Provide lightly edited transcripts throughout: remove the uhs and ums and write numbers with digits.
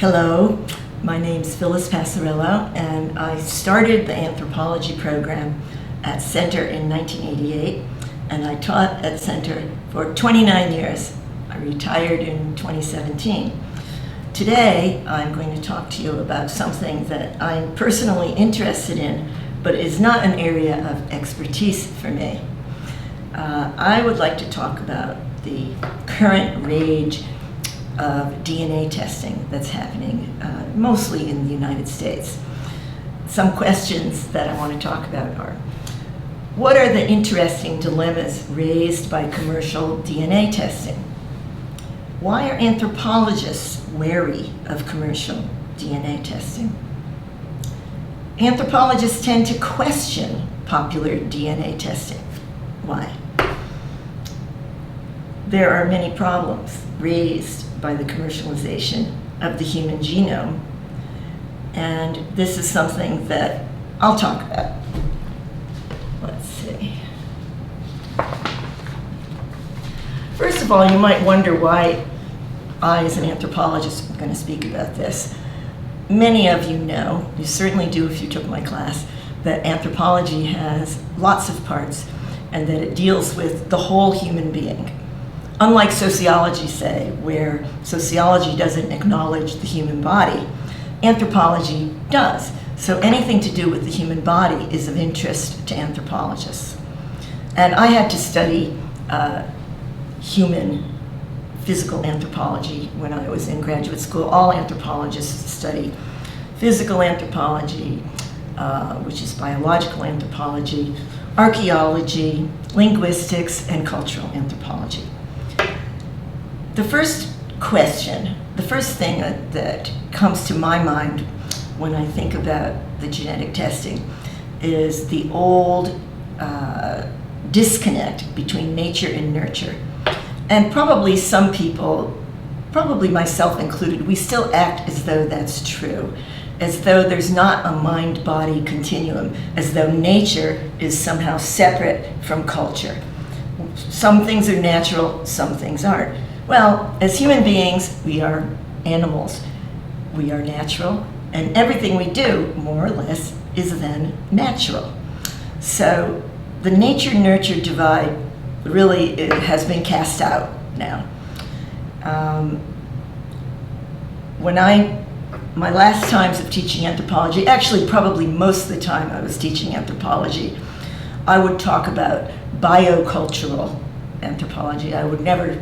Hello, my name's Phyllis Passariello, and I started the anthropology program at Center in 1988, and I taught at Center for 29 years. I retired in 2017. Today, I'm going to talk to you about something that I'm personally interested in, but is not an area of expertise for me. I would like to talk about the current rage of DNA testing that's happening mostly in the United States. Some questions that I want to talk about are, what are the interesting dilemmas raised by commercial DNA testing? Why are anthropologists wary of commercial DNA testing? Anthropologists tend to question popular DNA testing. Why? There are many problems raised by the commercialization of the human genome, and this is something that I'll talk about. Let's see. First of all, you might wonder why I, as an anthropologist, am going to speak about this. Many of you know, you certainly do if you took my class, that anthropology has lots of parts and that it deals with the whole human being. Unlike sociology, say, where sociology doesn't acknowledge the human body, anthropology does. So anything to do with the human body is of interest to anthropologists. And I had to study human physical anthropology when I was in graduate school. All anthropologists study physical anthropology, which is biological anthropology, archaeology, linguistics, and cultural anthropology. The first question, the first thing that comes to my mind when I think about the genetic testing is the old disconnect between nature and nurture. And probably some people, probably myself included, we still act as though that's true, as though there's not a mind-body continuum, as though nature is somehow separate from culture. Some things are natural, some things aren't. Well, as human beings, we are animals. We are natural, and everything we do, more or less, is then natural. So the nature-nurture divide really has been cast out now. My last times of teaching anthropology, actually probably most of the time I was teaching anthropology, I would talk about biocultural anthropology. I would never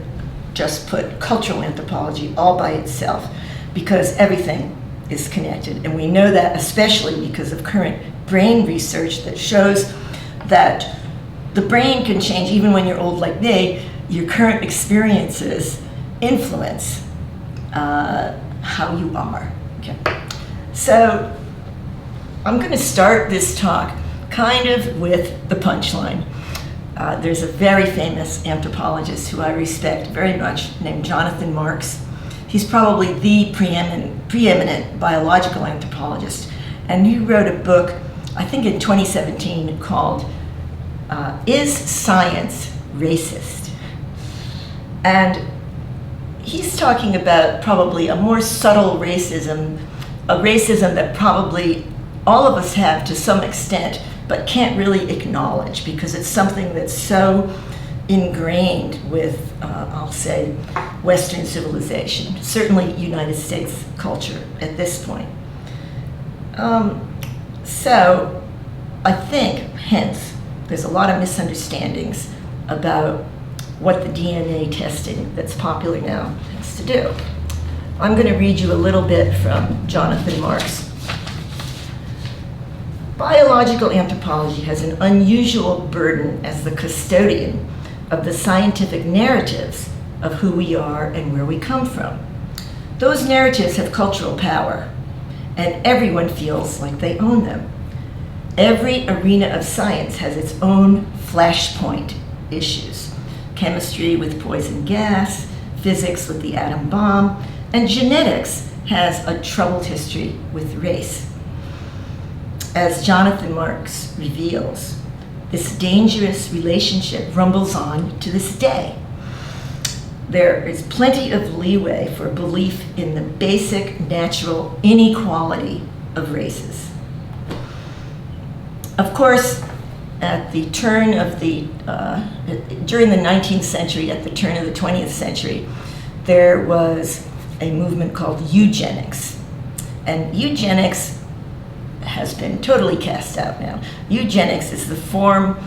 just put cultural anthropology all by itself, because everything is connected. And we know that especially because of current brain research that shows that the brain can change even when you're old like me. Your current experiences influence how you are. Okay. So I'm going to start this talk kind of with the punchline. There's a very famous anthropologist who I respect very much named Jonathan Marks. He's probably the preeminent biological anthropologist. And he wrote a book, I think in 2017, called Is Science Racist? And he's talking about probably a more subtle racism, a racism that probably all of us have to some extent, but can't really acknowledge because it's something that's so ingrained with, I'll say, Western civilization, certainly United States culture at this point. So I think, hence, there's a lot of misunderstandings about what the DNA testing that's popular now has to do. I'm going to read you a little bit from Jonathan Marks. Biological anthropology has an unusual burden as the custodian of the scientific narratives of who we are and where we come from. Those narratives have cultural power, and everyone feels like they own them. Every arena of science has its own flashpoint issues. Chemistry with poison gas, physics with the atom bomb, and genetics has a troubled history with race. As Jonathan Marks reveals, this dangerous relationship rumbles on to this day. there is plenty of leeway for belief in the basic natural inequality of races. Of course, at the turn of during the 19th century, at the turn of the 20th century, there was a movement called Eugenics. And Eugenics has been totally cast out now. Eugenics is the form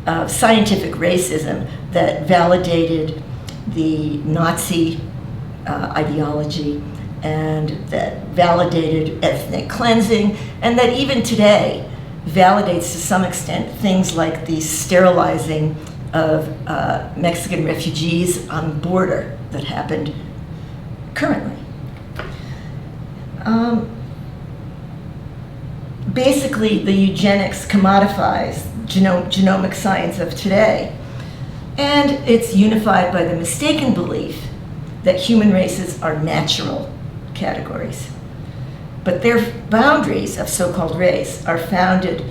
of scientific racism that validated the Nazi ideology, and that validated ethnic cleansing, and that even today validates to some extent things like the sterilizing of Mexican refugees on the border that happened currently. Basically, the eugenics commodifies genomic science of today, and it's unified by the mistaken belief that human races are natural categories. But their boundaries of so-called race are founded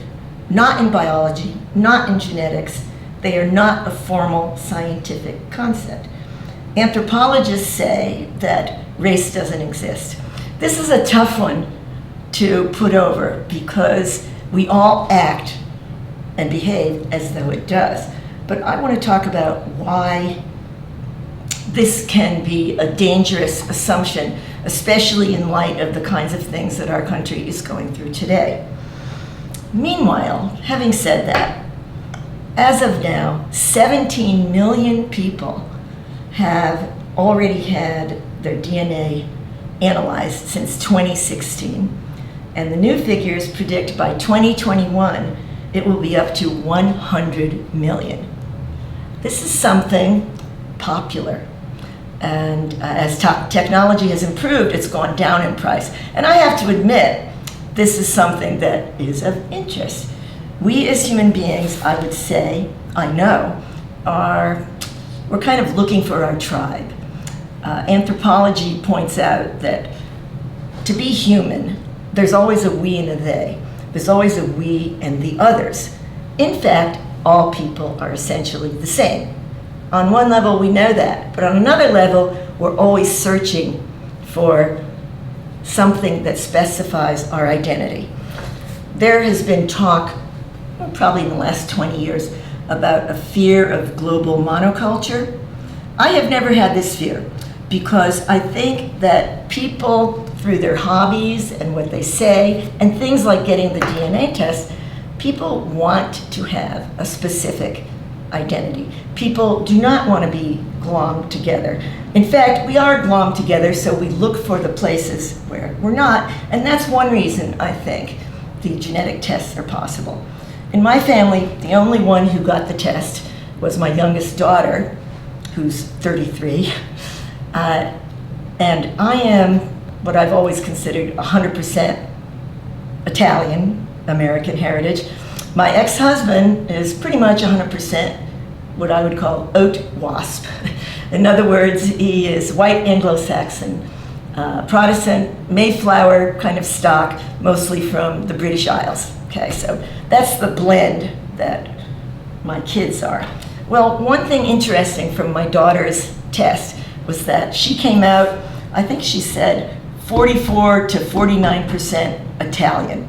not in biology, not in genetics. They are not a formal scientific concept. Anthropologists say that race doesn't exist. This is a tough one to put over because we all act and behave as though it does. But I want to talk about why this can be a dangerous assumption, especially in light of the kinds of things that our country is going through today. Meanwhile, having said that, as of now, 17 million people have already had their DNA analyzed since 2016. And the new figures predict by 2021, it will be up to 100 million. This is something popular. And as technology has improved, it's gone down in price. And I have to admit, this is something that is of interest. We as human beings, I would say, I know, we're kind of looking for our tribe. Anthropology points out that to be human, there's always a we and a they. There's always a we and the others. In fact, all people are essentially the same. On one level, we know that, but on another level, we're always searching for something that specifies our identity. There has been talk, probably in the last 20 years, about a fear of global monoculture. I have never had this fear because I think that people, through their hobbies and what they say, and things like getting the DNA test, people want to have a specific identity. People do not want to be glommed together. In fact, we are glommed together, so we look for the places where we're not, and that's one reason I think the genetic tests are possible. In my family, the only one who got the test was my youngest daughter, who's 33, and I am what I've always considered 100% Italian American heritage. My ex-husband is pretty much 100% what I would call oat wasp. In other words, he is white Anglo-Saxon, Protestant, Mayflower kind of stock, mostly from the British Isles. Okay, so that's the blend that my kids are. Well, one thing interesting from my daughter's test was that she came out, I think she said 44 to 49% Italian.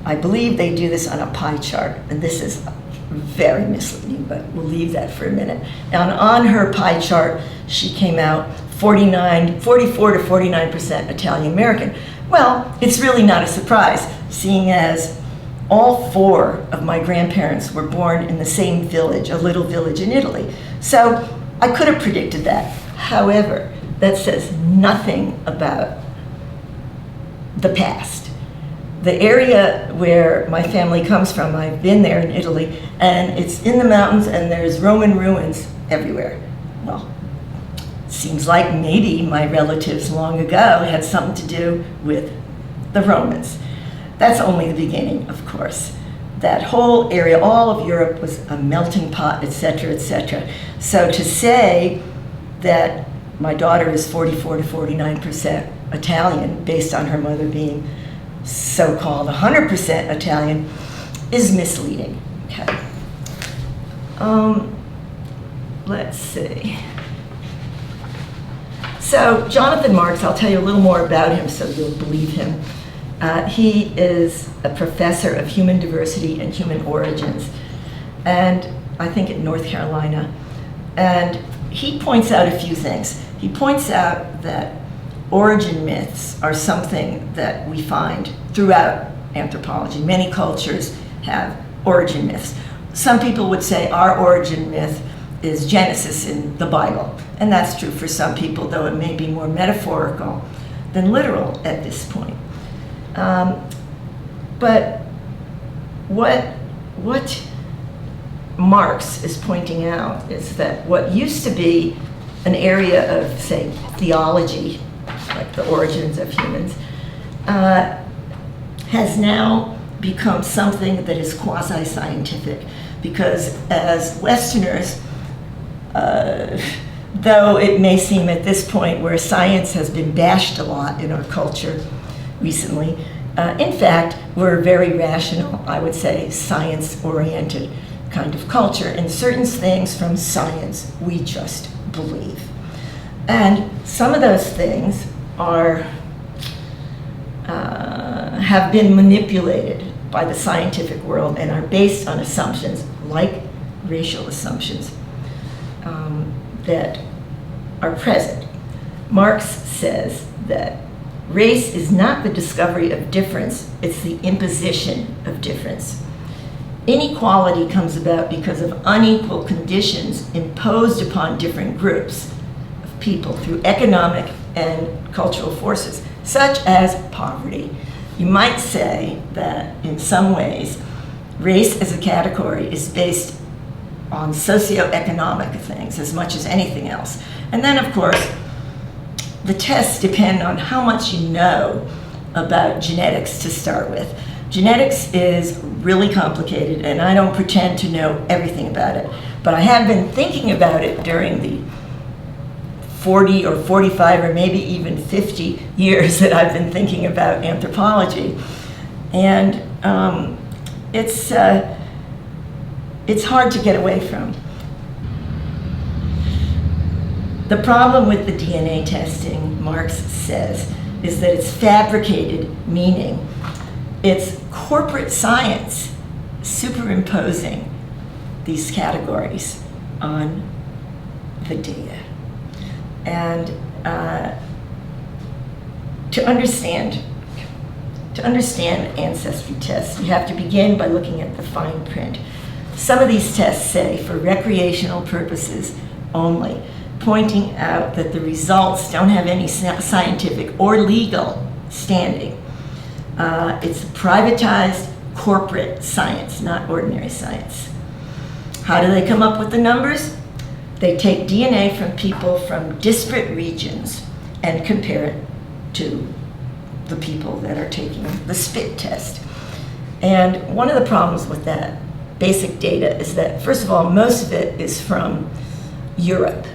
I believe they do this on a pie chart, and this is very misleading, but we'll leave that for a minute. And on her pie chart, she came out 44 to 49% Italian American. Well, it's really not a surprise, seeing as all four of my grandparents were born in the same village, a little village in Italy. So I could have predicted that. However, that says nothing about the past. The area where my family comes from, I've been there in Italy, and it's in the mountains and there's Roman ruins everywhere. Well, seems like maybe my relatives long ago had something to do with the Romans. That's only the beginning, of course. That whole area, all of Europe was a melting pot, et cetera, et cetera. So to say that my daughter is 44 to 49% Italian, based on her mother being so-called 100% Italian, is misleading. Okay. Let's see. So Jonathan Marks, I'll tell you a little more about him so you'll believe him. He is a professor of human diversity and human origins, and I think at North Carolina. And he points out a few things. He points out that origin myths are something that we find throughout anthropology. Many cultures have origin myths. Some people would say our origin myth is Genesis in the Bible. And that's true for some people, though it may be more metaphorical than literal at this point. But what Marx is pointing out is that what used to be an area of, say, theology, like the origins of humans, has now become something that is quasi-scientific. Because as Westerners, though it may seem at this point where science has been bashed a lot in our culture recently, in fact, we're a very rational, I would say, science-oriented kind of culture. And certain things from science we just believe. And some of those things are have been manipulated by the scientific world and are based on assumptions like racial assumptions that are present. Marx says that race is not the discovery of difference, it's the imposition of difference. Inequality comes about because of unequal conditions imposed upon different groups of people through economic and cultural forces, such as poverty. You might say that in some ways, race as a category is based on socioeconomic things as much as anything else. And then, of course, the tests depend on how much you know about genetics to start with. Genetics is really complicated, and I don't pretend to know everything about it, but I have been thinking about it during the 40 or 45 or maybe even 50 years that I've been thinking about anthropology. And it's hard to get away from. The problem with the DNA testing, Marx says, is that it's fabricated meaning. It's corporate science superimposing these categories on the data. And to understand ancestry tests, you have to begin by looking at the fine print. Some of these tests say for recreational purposes only, pointing out that the results don't have any scientific or legal standing. It's privatized corporate science, not ordinary science. How do they come up with the numbers? They take DNA from people from disparate regions and compare it to the people that are taking the spit test. And one of the problems with that basic data is that, first of all, most of it is from Europe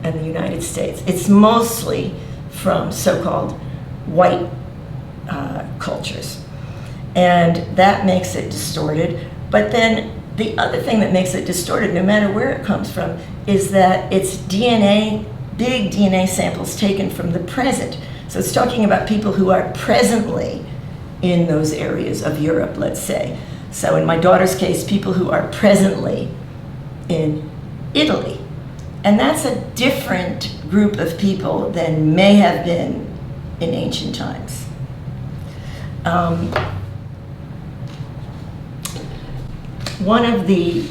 and the United States. It's mostly from so-called white cultures. And that makes it distorted. But then the other thing that makes it distorted, no matter where it comes from, is that it's DNA, big DNA samples taken from the present. So it's talking about people who are presently in those areas of Europe, let's say. So in my daughter's case, people who are presently in Italy. And that's a different group of people than may have been in ancient times. One of the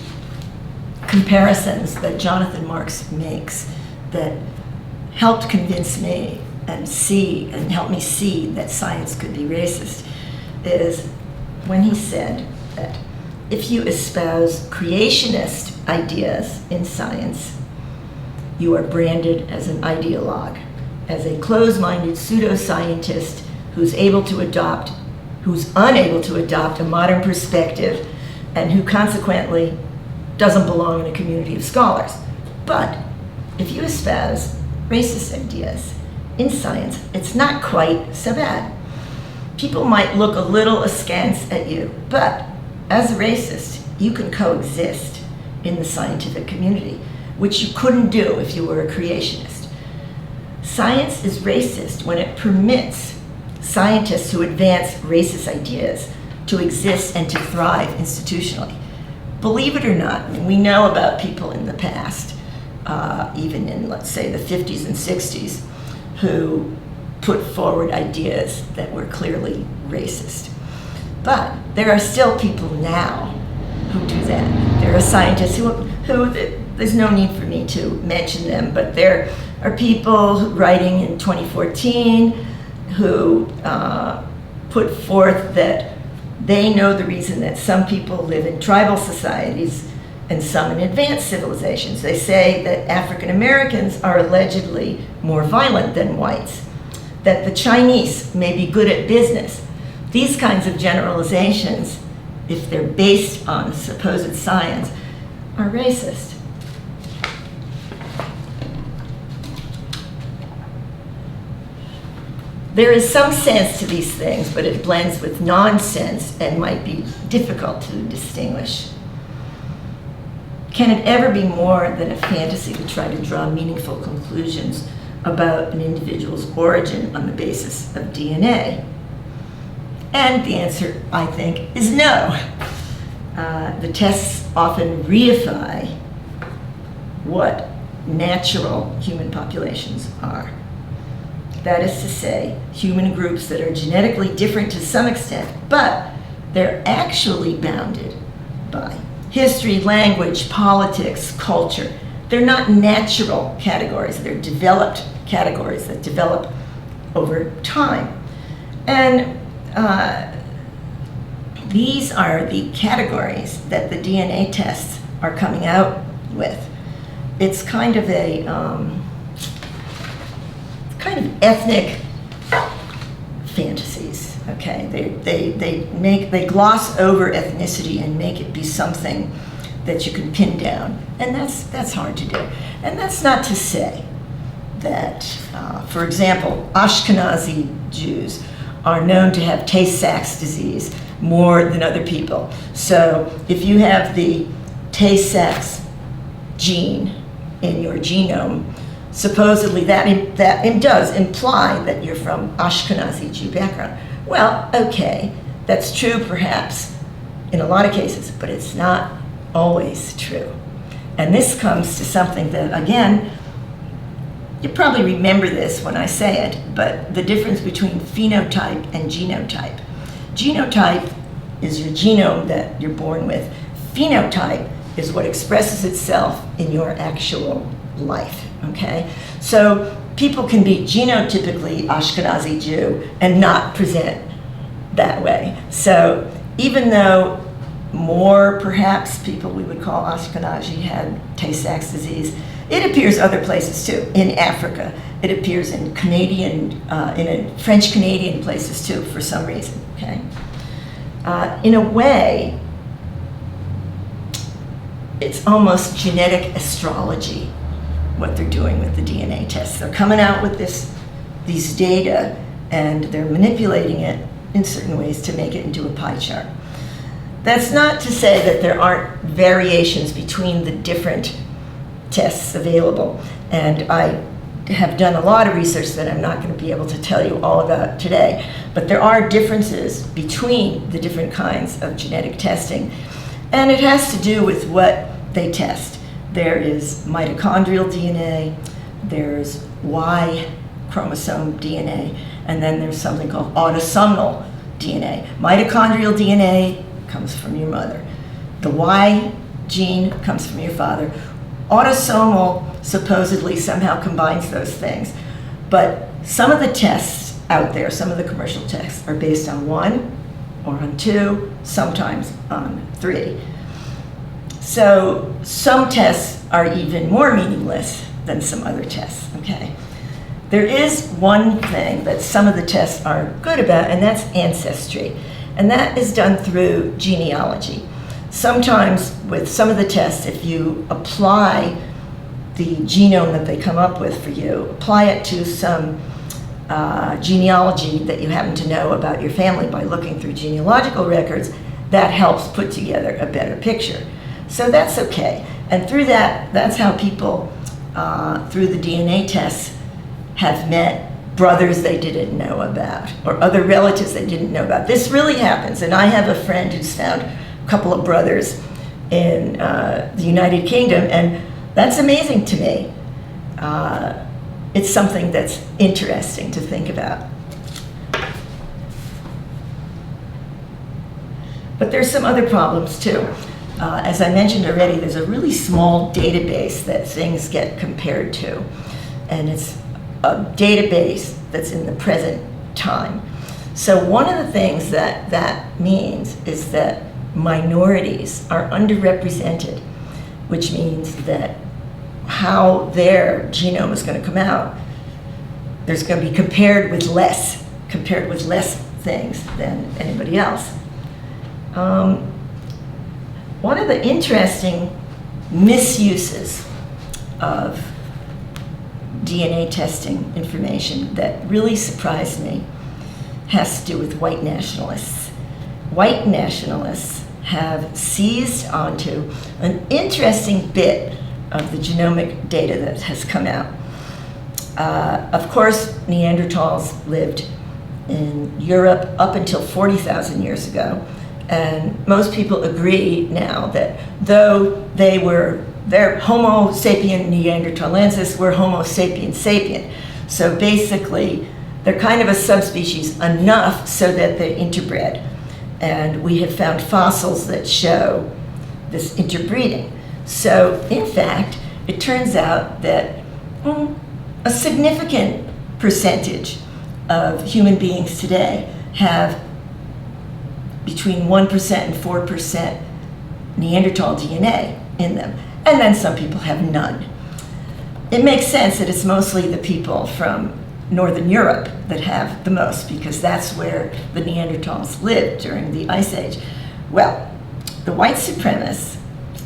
comparisons that Jonathan Marks makes that helped convince me and help me see that science could be racist is when he said that if you espouse creationist ideas in science, you are branded as an ideologue, as a closed-minded pseudoscientist who's unable to adopt a modern perspective and who consequently doesn't belong in a community of scholars. But if you espouse racist ideas in science, it's not quite so bad. People might look a little askance at you, but as a racist, you can coexist in the scientific community, which you couldn't do if you were a creationist. Science is racist when it permits scientists who advance racist ideas to exist and to thrive institutionally. Believe it or not, we know about people in the past, even in, let's say, the 50s and 60s, who put forward ideas that were clearly racist. But there are still people now who do that. There are scientists who there's no need for me to mention them, but there are people writing in 2014 who put forth that they know the reason that some people live in tribal societies and some in advanced civilizations. They say that African Americans are allegedly more violent than whites, that the Chinese may be good at business. These kinds of generalizations, if they're based on supposed science, are racist. There is some sense to these things, but it blends with nonsense and might be difficult to distinguish. Can it ever be more than a fantasy to try to draw meaningful conclusions about an individual's origin on the basis of DNA? And the answer, I think, is no. The tests often reify what natural human populations are. That is to say, human groups that are genetically different to some extent, but they're actually bounded by history, language, politics, culture. They're not natural categories, they're developed categories that develop over time. And these are the categories that the DNA tests are coming out with. It's kind of a ethnic fantasies. Okay, they gloss over ethnicity and make it be something that you can pin down, and that's hard to do. And that's not to say that, for example, Ashkenazi Jews are known to have Tay-Sachs disease more than other people. So if you have the Tay-Sachs gene in your genome, supposedly that does imply that you're from Ashkenazi Jew background. Well, okay, that's true perhaps in a lot of cases, but it's not always true. And this comes to something that, again, you probably remember this when I say it, but the difference between phenotype and genotype. Genotype is your genome that you're born with. Phenotype is what expresses itself in your actual life, okay? So people can be genotypically Ashkenazi Jew and not present that way. So even though more, perhaps, people we would call Ashkenazi had Tay-Sachs disease, it appears other places too. In Africa, it appears in French-Canadian places too, for some reason, okay? In a way, it's almost genetic astrology, what they're doing with the DNA tests. They're coming out with these data, and they're manipulating it in certain ways to make it into a pie chart. That's not to say that there aren't variations between the different tests available, and I have done a lot of research that I'm not going to be able to tell you all about today, but there are differences between the different kinds of genetic testing, and it has to do with what they test. There is mitochondrial DNA, there's Y chromosome DNA, and then there's something called autosomal DNA. Mitochondrial DNA comes from your mother. The Y gene comes from your father. Autosomal supposedly somehow combines those things. But some of the tests out there, some of the commercial tests, are based on 1 or on 2, sometimes on 3. So some tests are even more meaningless than some other tests, okay? There is one thing that some of the tests are good about, and that's ancestry. And that is done through genealogy. Sometimes with some of the tests, if you apply the genome that they come up with for you, apply it to some genealogy that you happen to know about your family by looking through genealogical records, that helps put together a better picture. So that's okay. And through that, that's how people, through the DNA tests, have met brothers they didn't know about, or other relatives they didn't know about. This really happens, and I have a friend who's found a couple of brothers in the United Kingdom, and that's amazing to me. It's something that's interesting to think about. But there's some other problems too. As I mentioned already, there's a really small database that things get compared to, and it's a database that's in the present time. So one of the things that that means is that minorities are underrepresented, which means that how their genome is going to come out, there's going to be compared with less things than anybody else. One of the interesting misuses of DNA testing information that really surprised me has to do with white nationalists. White nationalists have seized onto an interesting bit of the genomic data that has come out. Of course, Neanderthals lived in Europe up until 40,000 years ago, and most people agree now that though they're Homo sapien neanderthalensis, we're Homo sapien sapien. So basically, they're kind of a subspecies enough so that they're interbred. And we have found fossils that show this interbreeding. So in fact, it turns out that a significant percentage of human beings today have between 1% and 4% Neanderthal DNA in them. And then some people have none. It makes sense that it's mostly the people from Northern Europe that have the most, because that's where the Neanderthals lived during the Ice Age. Well, the white supremacists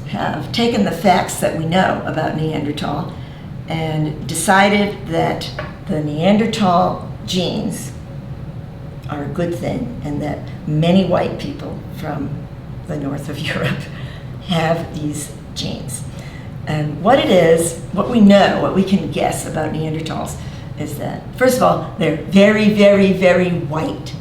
have taken the facts that we know about Neanderthal and decided that the Neanderthal genes are a good thing, and that many white people from the north of Europe have these genes. And what it is, what we know, what we can guess about Neanderthals is that, first of all, they're very, very, very white.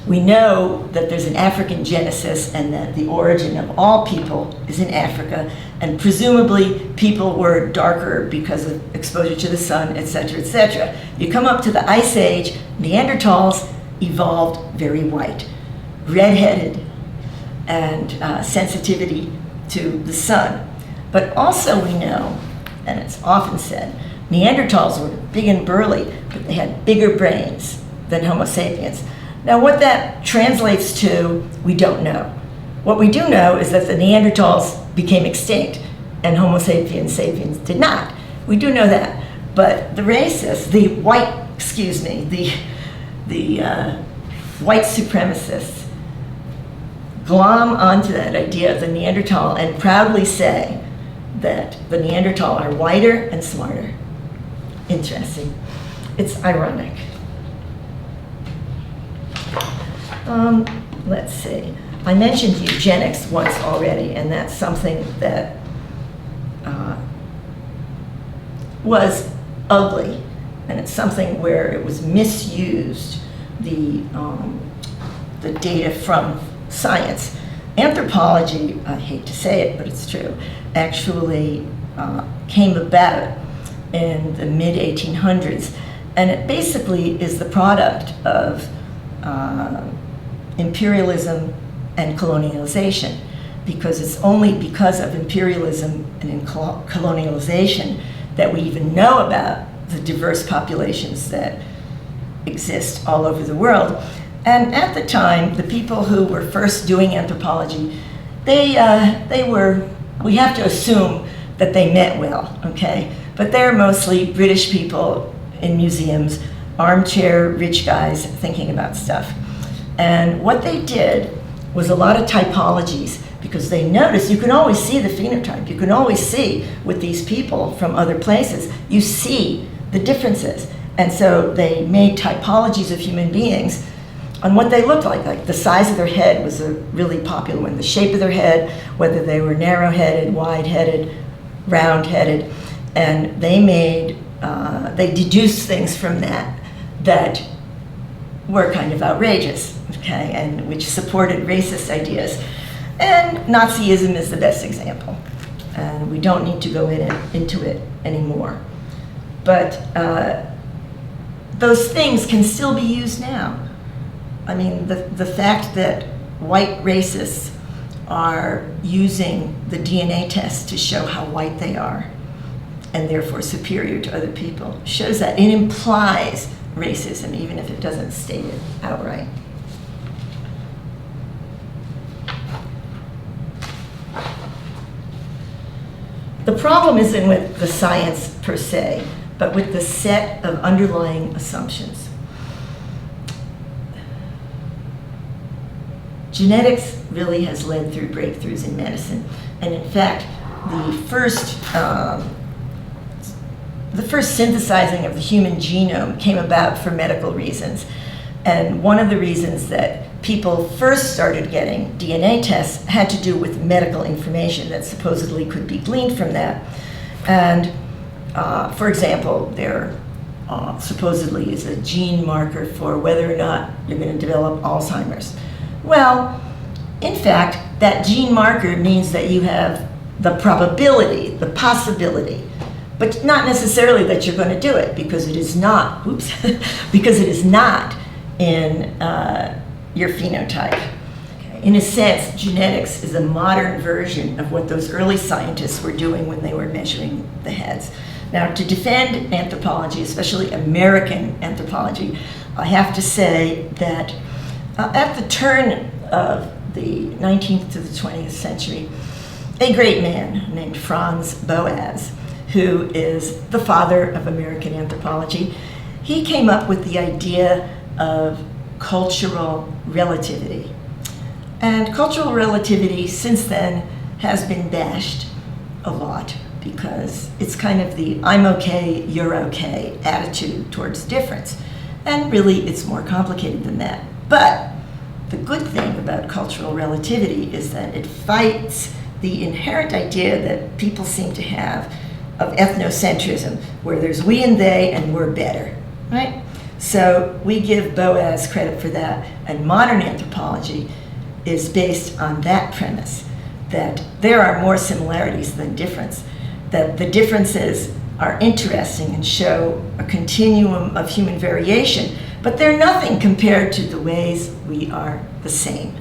We know that there's an African genesis and that the origin of all people is in Africa, and presumably people were darker because of exposure to the sun, et cetera, et cetera. You come up to the Ice Age, Neanderthals evolved very white, redheaded, and sensitivity to the sun. But also we know, and it's often said, Neanderthals were big and burly, but they had bigger brains than Homo sapiens. Now what that translates to, we don't know. What we do know is that the Neanderthals became extinct and Homo sapiens sapiens did not. We do know that. But the racists, the white supremacists glom onto that idea of the Neanderthal and proudly say that the Neanderthal are whiter and smarter. Interesting. It's ironic. Let's see. I mentioned eugenics once already, and that's something that was ugly, and it's something where it was misused, the data from science. Anthropology, I hate to say it, but it's true, actually came about in the mid-1800s, and it basically is the product of imperialism and colonialization, because it's only because of imperialism and colonialization that we even know about the diverse populations that exist all over the world. And at the time, the people who were first doing anthropology, we have to assume that they meant well, okay? But they're mostly British people in museums, armchair rich guys thinking about stuff. And what they did was a lot of typologies, because they noticed you can always see the phenotype. You can always see with these people from other places, you see the differences. And so they made typologies of human beings on what they looked like the size of their head was a really popular one, the shape of their head, whether they were narrow-headed, wide-headed, round-headed, and they made they deduced things from that that were kind of outrageous, okay, and which supported racist ideas. And Nazism is the best example. And we don't need to go into it anymore. But those things can still be used now. I mean, the fact that white racists are using the DNA test to show how white they are, and therefore superior to other people, shows that it implies racism, even if it doesn't state it outright. The problem isn't with the science per se, but with the set of underlying assumptions. Genetics really has led through breakthroughs in medicine, and in fact, the first synthesizing of the human genome came about for medical reasons. And one of the reasons that people first started getting DNA tests had to do with medical information that supposedly could be gleaned from that. And for example, there supposedly is a gene marker for whether or not you're going to develop Alzheimer's. Well, in fact, that gene marker means that you have the probability, the possibility, but not necessarily that you're going to do it, because it is not, because it is not in your phenotype. Okay. In a sense, genetics is a modern version of what those early scientists were doing when they were measuring the heads. Now, to defend anthropology, especially American anthropology, I have to say that at the turn of the 19th to the 20th century, a great man named Franz Boas, who is the father of American anthropology, he came up with the idea of cultural relativity. And cultural relativity since then has been bashed a lot because it's kind of the I'm okay, you're okay attitude towards difference. And really it's more complicated than that. But the good thing about cultural relativity is that it fights the inherent idea that people seem to have of ethnocentrism, where there's we and they and we're better, right? So we give Boas credit for that, and modern anthropology is based on that premise, that there are more similarities than difference, that the differences are interesting and show a continuum of human variation, but they're nothing compared to the ways we are the same.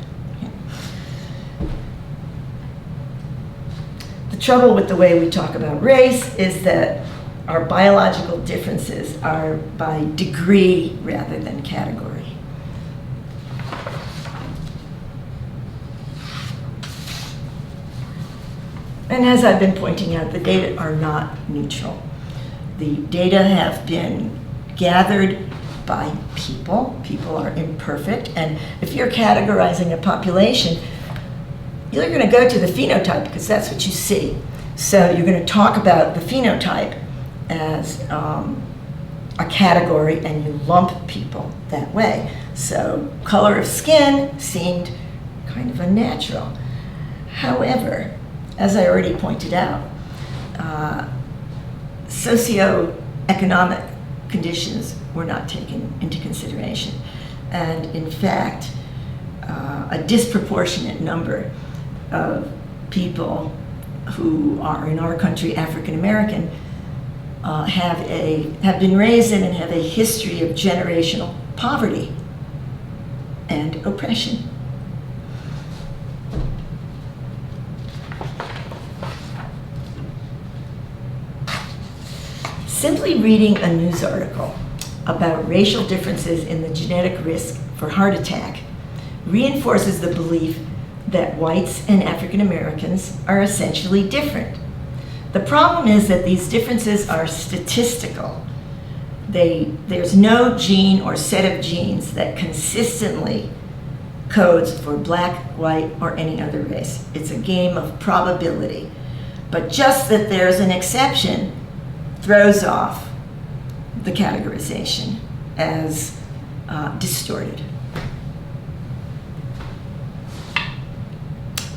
The trouble with the way we talk about race is that our biological differences are by degree rather than category. And as I've been pointing out, the data are not neutral. The data have been gathered by people. People are imperfect, and if you're categorizing a population, you're going to go to the phenotype because that's what you see. So you're going to talk about the phenotype as a category, and you lump people that way. So color of skin seemed kind of unnatural. However, as I already pointed out, socioeconomic conditions were not taken into consideration. And in fact, a disproportionate number of people who are in our country African American have been raised in and have a history of generational poverty and oppression. Simply reading a news article about racial differences in the genetic risk for heart attack reinforces the belief that whites and African Americans are essentially different. The problem is that these differences are statistical. There's no gene or set of genes that consistently codes for black, white, or any other race. It's a game of probability. But just that there's an exception throws off the categorization as distorted.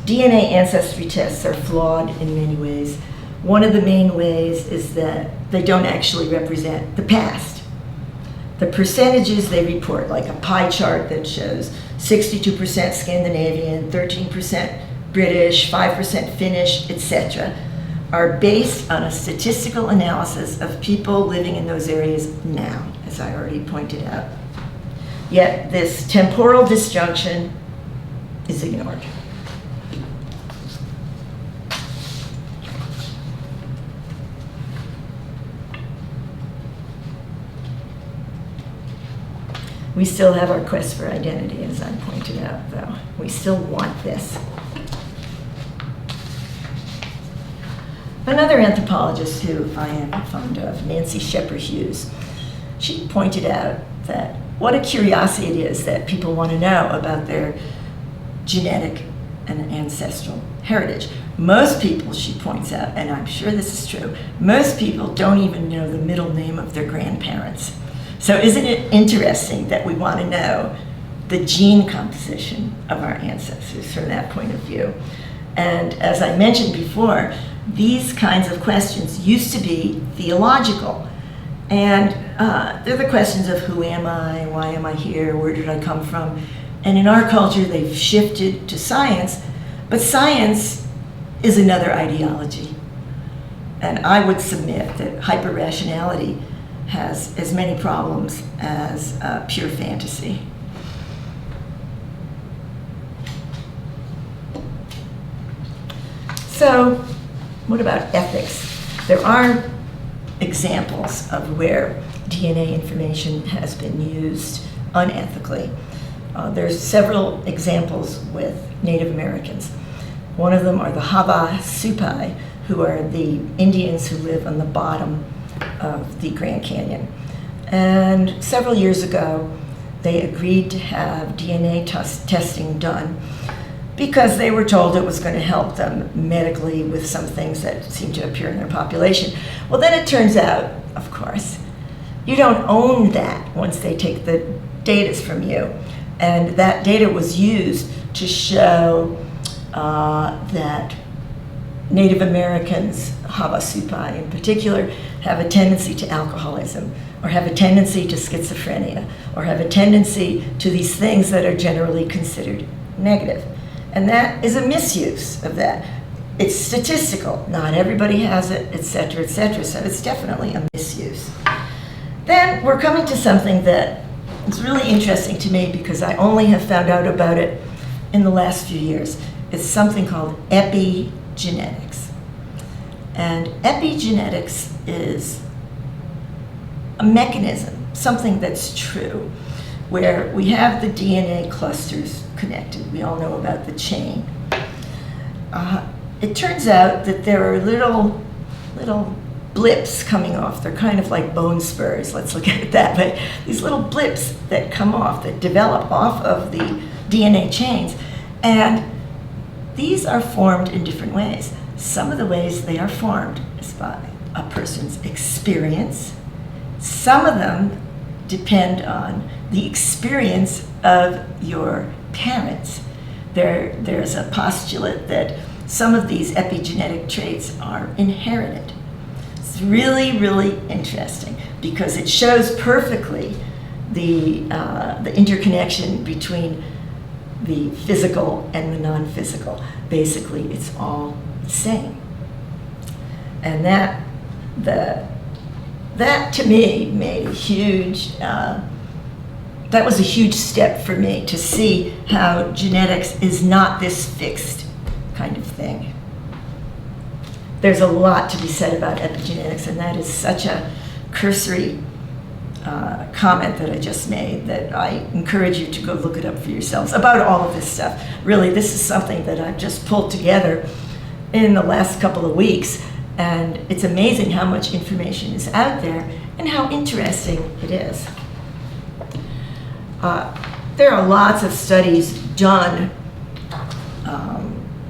DNA ancestry tests are flawed in many ways. One of the main ways is that they don't actually represent the past. The percentages they report, like a pie chart that shows 62% Scandinavian, 13% British, 5% Finnish, etc., are based on a statistical analysis of people living in those areas now, as I already pointed out. Yet this temporal disjunction is ignored. We still have our quest for identity, as I pointed out, though. We still want this. Another anthropologist who I am fond of, Nancy Shepherd-Hughes, she pointed out that what a curiosity it is that people want to know about their genetic and ancestral heritage. Most people, she points out, and I'm sure this is true, most people don't even know the middle name of their grandparents. So isn't it interesting that we want to know the gene composition of our ancestors from that point of view? And as I mentioned before, these kinds of questions used to be theological. And they're the questions of who am I, why am I here, where did I come from? And in our culture, they've shifted to science, but science is another ideology. And I would submit that hyper-rationality has as many problems as pure fantasy. So, what about ethics? There are examples of where DNA information has been used unethically. There's several examples with Native Americans. One of them are the Havasupai, who are the Indians who live on the bottom of the Grand Canyon. And several years ago, they agreed to have DNA testing done because they were told it was going to help them medically with some things that seemed to appear in their population. Well, then it turns out, of course, you don't own that once they take the data from you. And that data was used to show that Native Americans, Havasupai in particular, have a tendency to alcoholism, or have a tendency to schizophrenia, or have a tendency to these things that are generally considered negative. And that is a misuse of that. It's statistical. Not everybody has it, et cetera, so it's definitely a misuse. Then we're coming to something that is really interesting to me because I only have found out about it in the last few years. It's something called epigenetics. And epigenetics is a mechanism, something that's true, where we have the DNA clusters connected. We all know about the chain. It turns out that there are little blips coming off. They're kind of like bone spurs, let's look at it that way. These little blips that come off, that develop off of the DNA chains. And these are formed in different ways. Some of the ways they are formed is by a person's experience. Some of them depend on the experience of your parents. There's a postulate that some of these epigenetic traits are inherited. It's really, really interesting because it shows perfectly the interconnection between the physical and the non-physical. Basically, it's all the same. And that to me made a huge, that was a huge step for me to see how genetics is not this fixed kind of thing. There's a lot to be said about epigenetics, and that is such a cursory comment that I just made that I encourage you to go look it up for yourselves about all of this stuff. Really, this is something that I've just pulled together in the last couple of weeks, and it's amazing how much information is out there and how interesting it is. There are lots of studies done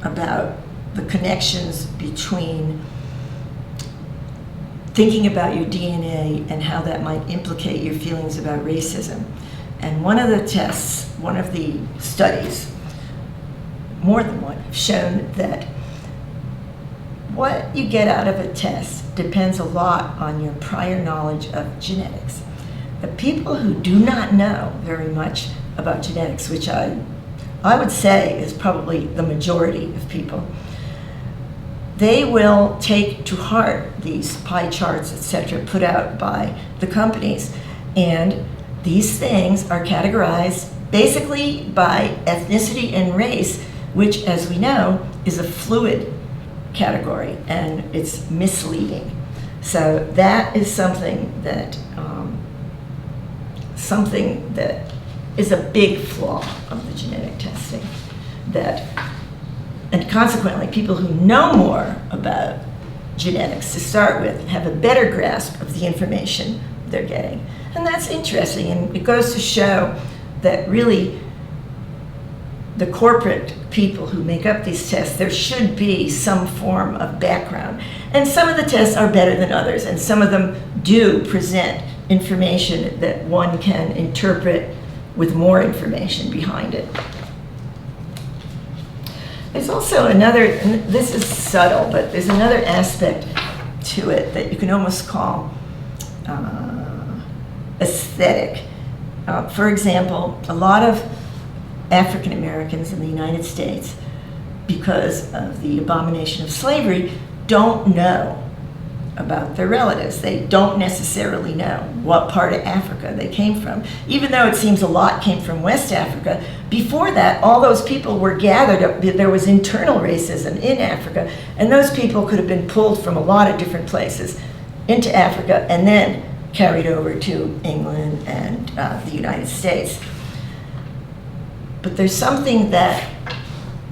about the connections between thinking about your DNA and how that might implicate your feelings about racism. And one of the tests, one of the studies, more than one, have shown that what you get out of a test depends a lot on your prior knowledge of genetics. The people who do not know very much about genetics, which I would say is probably the majority of people, they will take to heart these pie charts, etc., put out by the companies. And these things are categorized basically by ethnicity and race, which, as we know, is a fluid category, and it's misleading. So that is something that is a big flaw of the genetic testing. And consequently, people who know more about genetics to start with have a better grasp of the information they're getting. And that's interesting, and it goes to show that really the corporate people who make up these tests, there should be some form of background. And some of the tests are better than others, and some of them do present information that one can interpret with more information behind it. There's also another, and this is subtle, but there's another aspect to it that you can almost call aesthetic. For example, a lot of African Americans in the United States, because of the abomination of slavery, don't know about their relatives. They don't necessarily know what part of Africa they came from. Even though it seems a lot came from West Africa, before that, all those people were gathered up. There was internal racism in Africa, and those people could have been pulled from a lot of different places into Africa and then carried over to England and the United States. But there's something that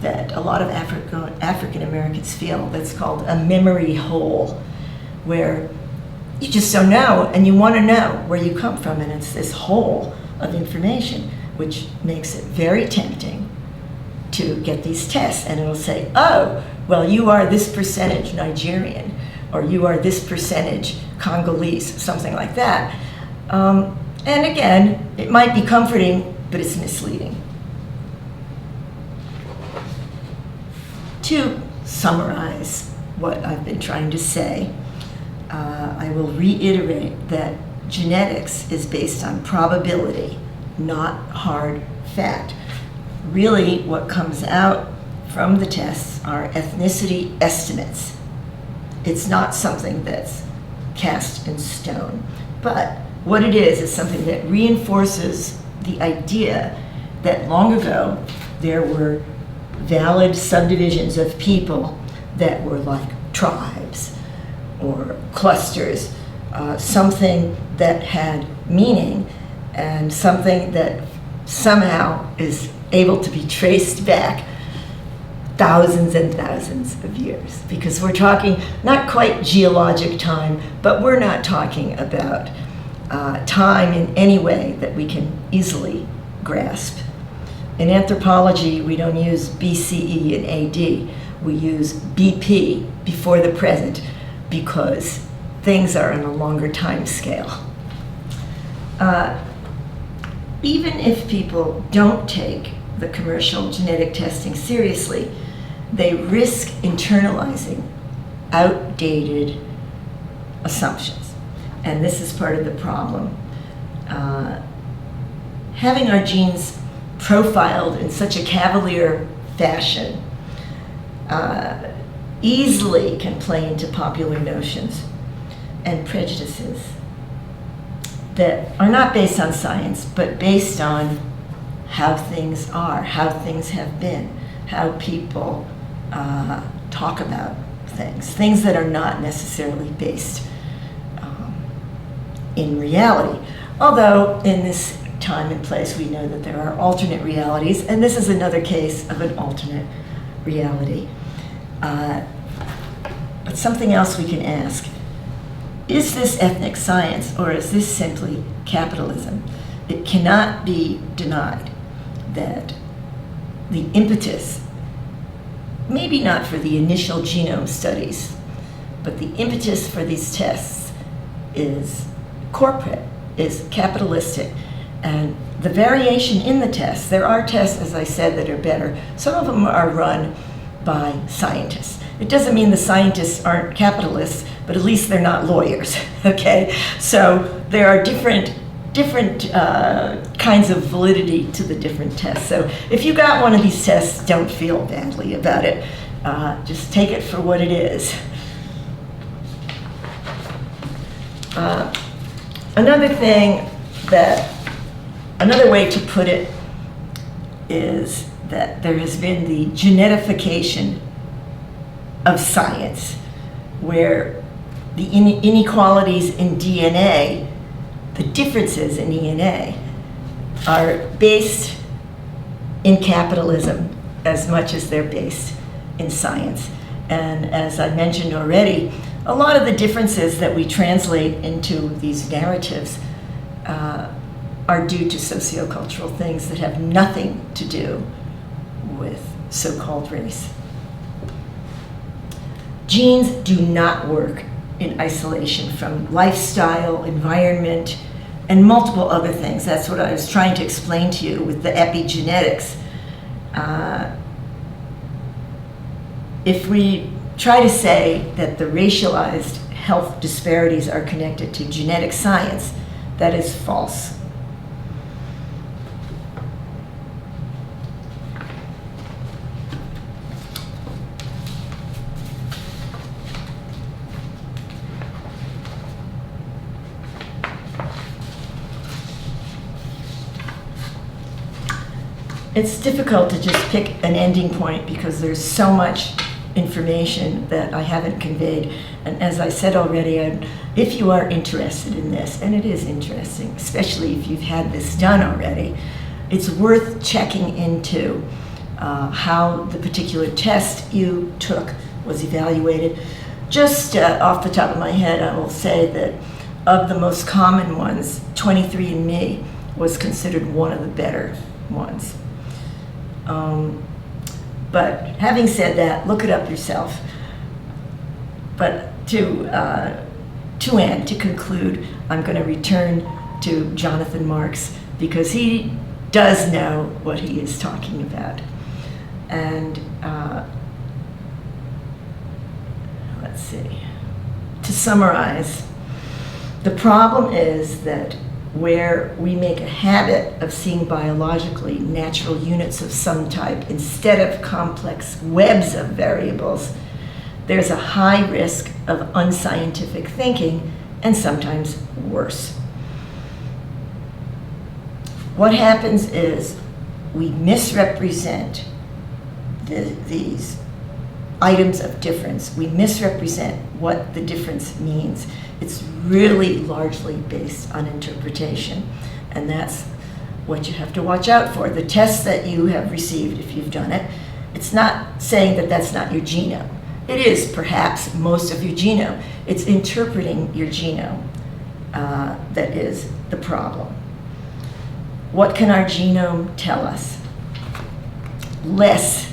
a lot of African Americans feel that's called a memory hole, where you just don't know and you want to know where you come from, and it's this hole of information which makes it very tempting to get these tests, and it'll say, oh, well, you are this percentage Nigerian, or you are this percentage Congolese, something like that. And again, it might be comforting, but it's misleading. To summarize what I've been trying to say, I will reiterate that genetics is based on probability, not hard fact. Really, what comes out from the tests are ethnicity estimates. It's not something that's cast in stone. But what it is something that reinforces the idea that long ago there were valid subdivisions of people that were like tribes or clusters, something that had meaning and something that somehow is able to be traced back thousands and thousands of years. Because we're talking not quite geologic time, but we're not talking about time in any way that we can easily grasp. In anthropology, we don't use BCE and AD. We use BP, before the present, because things are on a longer time scale. Even if people don't take the commercial genetic testing seriously, they risk internalizing outdated assumptions. And this is part of the problem. Having our genes profiled in such a cavalier fashion easily can play into popular notions and prejudices that are not based on science, but based on how things are, how things have been, how people talk about things that are not necessarily based in reality. Although in this time and place we know that there are alternate realities, and this is another case of an alternate reality. But something else we can ask: is this ethnic science, or is this simply capitalism? It cannot be denied that the impetus, maybe not for the initial genome studies, but the impetus for these tests is corporate, is capitalistic. And the variation in the tests, there are tests, as I said, that are better. Some of them are run by scientists. It doesn't mean the scientists aren't capitalists, but at least they're not lawyers, okay? So there are different kinds of validity to the different tests. So if you got one of these tests, don't feel badly about it. Just take it for what it is. Another way to put it is that there has been the genetification of science, where the inequalities in DNA, the differences in DNA, are based in capitalism as much as they're based in science. And as I mentioned already, a lot of the differences that we translate into these narratives are due to sociocultural things that have nothing to do with so-called race. Genes do not work in isolation from lifestyle, environment, and multiple other things. That's what I was trying to explain to you with the epigenetics. If we try to say that the racialized health disparities are connected to genetic science, that is false. It's difficult to just pick an ending point because there's so much information that I haven't conveyed. And as I said already, if you are interested in this, and it is interesting, especially if you've had this done already, it's worth checking into how the particular test you took was evaluated. Just off the top of my head, I will say that of the most common ones, 23andMe was considered one of the better ones. But having said that, look it up yourself. But to end, to conclude, I'm going to return to Jonathan Marks because he does know what he is talking about. And let's see. To summarize, the problem is that where we make a habit of seeing biologically natural units of some type instead of complex webs of variables, there's a high risk of unscientific thinking and sometimes worse. What happens is we misrepresent these items of difference. We misrepresent what the difference means. It's really largely based on interpretation, and that's what you have to watch out for. The tests that you have received, if you've done it, it's not saying that that's not your genome. It is perhaps most of your genome. It's interpreting your genome that is the problem. What can our genome tell us? Less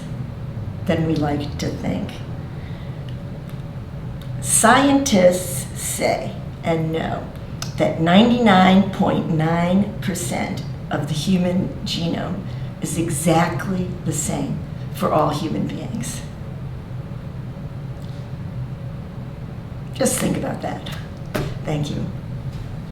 than we like to think. Scientists say and know that 99.9% of the human genome is exactly the same for all human beings. Just think about that. Thank you.